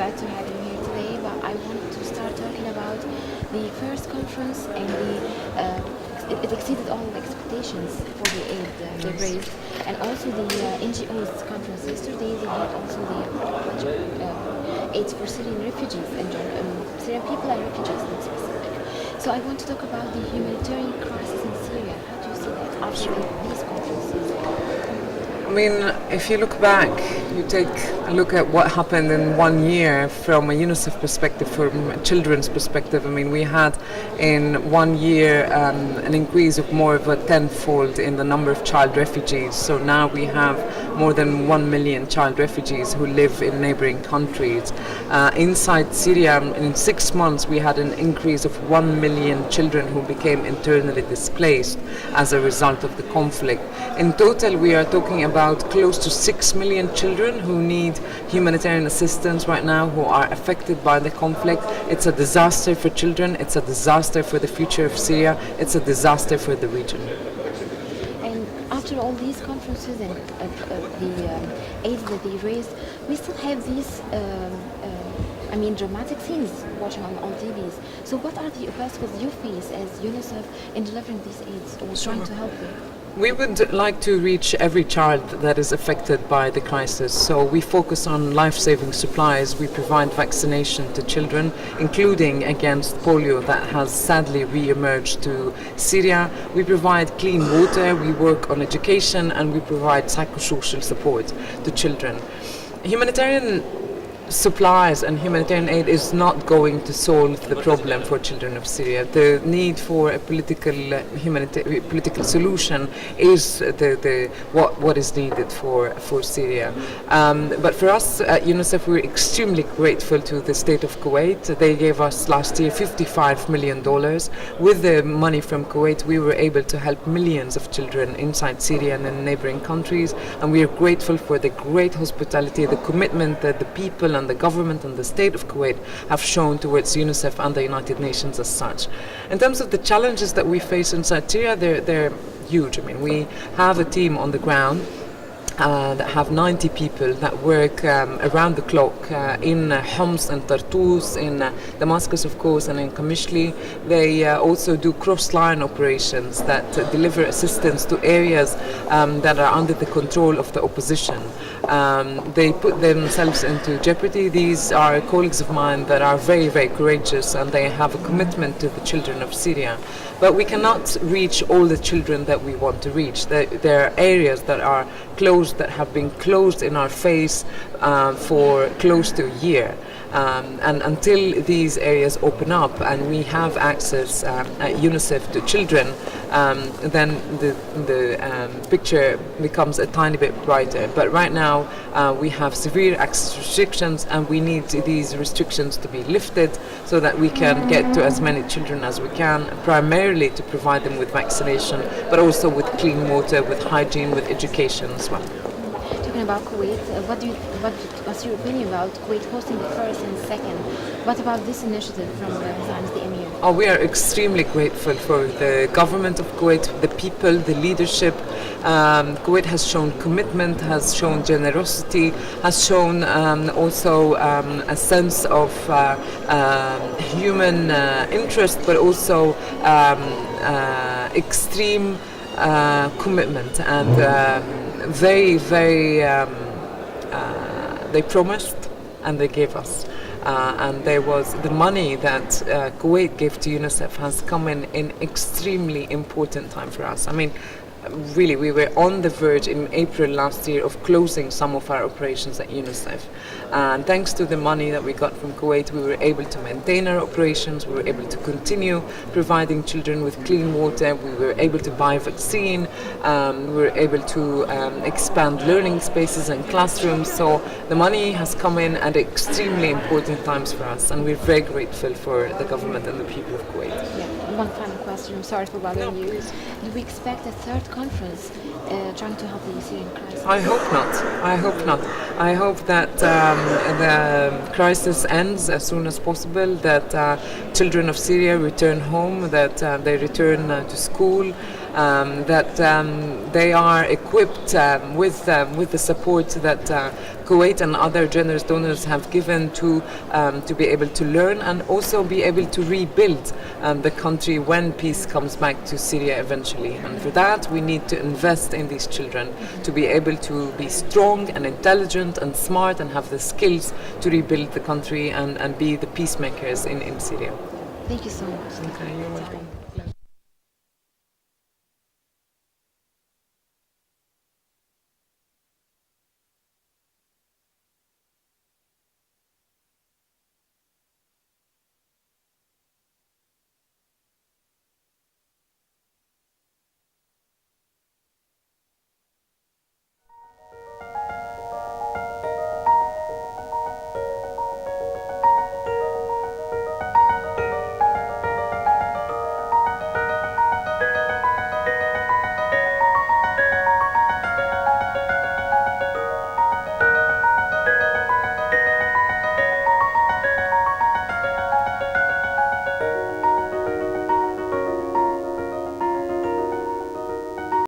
glad to have you here today, but I want to start talking about the first conference and it exceeded all expectations for the aid they raised, and also the NGOs conference yesterday. They had also the aids for Syrian refugees and Syrian people and refugees in specific. So I want to talk about the humanitarian crisis in Syria. How do you see that after these conferences? I mean, if you look back, you take a look at what happened in 1 year from a UNICEF perspective, from a children's perspective. I mean, we had in 1 year an increase of more of a tenfold in the number of child refugees. So now we have more than 1 million child refugees who live in neighboring countries. Inside Syria, in 6 months, we had an increase of 1 million children who became internally displaced as a result of the conflict. In total, we are talking about close to 6 million children who need humanitarian assistance right now, who are affected by the conflict. It's a disaster for children, it's a disaster for the future of Syria, it's a disaster for the region. And after all these conferences and the aids that they raised, we still have these dramatic scenes watching on TVs. So what are the obstacles you face as UNICEF in delivering these aids or trying to help them? We would like to reach every child that is affected by the crisis. So we focus on life-saving supplies. We provide vaccination to children, including against polio that has sadly re-emerged to Syria. We provide clean water, we work on education, and we provide psychosocial support to children. Humanitarian supplies and humanitarian aid is not going to solve the problem for children of Syria. The need for a political solution is what is needed for Syria. But for us at UNICEF, we're extremely grateful to the State of Kuwait. They gave us last year $55 million. With the money from Kuwait, we were able to help millions of children inside Syria and in neighboring countries, and we are grateful for the great hospitality, the commitment that the people and the government and the State of Kuwait have shown towards UNICEF and the United Nations as such. In terms of the challenges that we face inside Syria, they're huge. I mean, we have a team on the ground that have 90 people that work around the clock in Homs and Tartus, in Damascus, of course, and in Kamishli. They also do cross-line operations that deliver assistance to areas that are under the control of the opposition. They put themselves into jeopardy. These are colleagues of mine that are very, very courageous, and they have a commitment to the children of Syria. But we cannot reach all the children that we want to reach. There are areas that are closed, that have been closed in our face for close to a year. And until these areas open up and we have access at UNICEF to children, then the picture becomes a tiny bit brighter. But right now we have severe access restrictions, and we need these restrictions to be lifted so that we can get to as many children as we can, primarily to provide them with vaccination, but also with clean water, with hygiene, with education as well. About Kuwait, what's your opinion about Kuwait hosting the first and second? What about this initiative from the Emir? Oh, we are extremely grateful for the government of Kuwait, the people, the leadership. Kuwait has shown commitment, has shown generosity, has shown also a sense of human interest, but also extreme commitment and very, very, they promised and they gave us. And there was the money that Kuwait gave to UNICEF has come in extremely important time for us. I mean, really, we were on the verge in April last year of closing some of our operations at UNICEF. And thanks to the money that we got from Kuwait, we were able to maintain our operations, we were able to continue providing children with clean water, we were able to buy vaccine, we were able to expand learning spaces and classrooms. So the money has come in at extremely important times for us, and we're very grateful for the government and the people of Kuwait. Yeah. One final question, I'm sorry for bothering you. Do we expect a third conference trying to help the Syrian crisis? I hope not. I hope that the crisis ends as soon as possible, that children of Syria return home, that they return to school, that they are equipped with the support that Kuwait and other generous donors have given to be able to learn and also be able to rebuild the country when peace comes back to Syria eventually. And for that, we need to invest in these children to be able to be strong and intelligent and smart and have the skills to rebuild the country and be the peacemakers in Syria. Thank you so much. Okay, you're welcome.